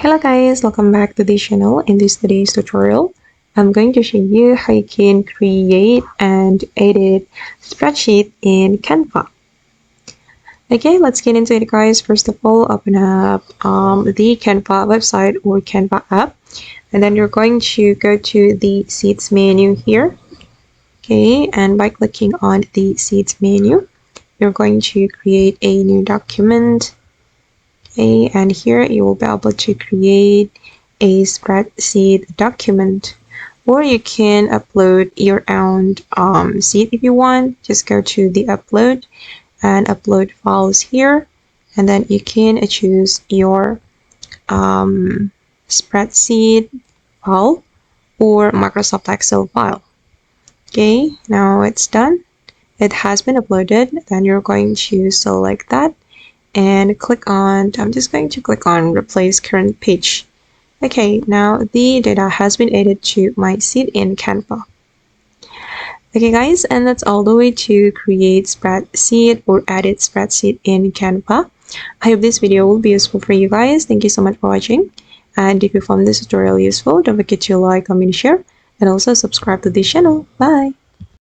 Hello guys, welcome back to the channel. In today's tutorial, I'm going to show you how you can create and edit spreadsheet in Canva. Okay, let's get into it guys. First of all, open up the Canva website or Canva app, and then you're going to go to the Sheets menu here. Okay, and by clicking on the Sheets menu, you're going to create a new document. Okay, and here you will be able to create a spreadsheet document, or you can upload your own sheet if you want. Just go to the upload and upload files here, and then you can choose your spreadsheet file or Microsoft Excel file. Okay, now it's done. It has been uploaded. Then you're going to select that and click on, I'm just going to click on replace current page. Okay, now the data has been added to my sheet in Canva. Okay guys, and that's all the way to create spreadsheet or edit spreadsheet in Canva. I hope this video will be useful for you guys. Thank you so much for watching. And if you found this tutorial useful, don't forget to like, comment, share, and also subscribe to this channel. Bye!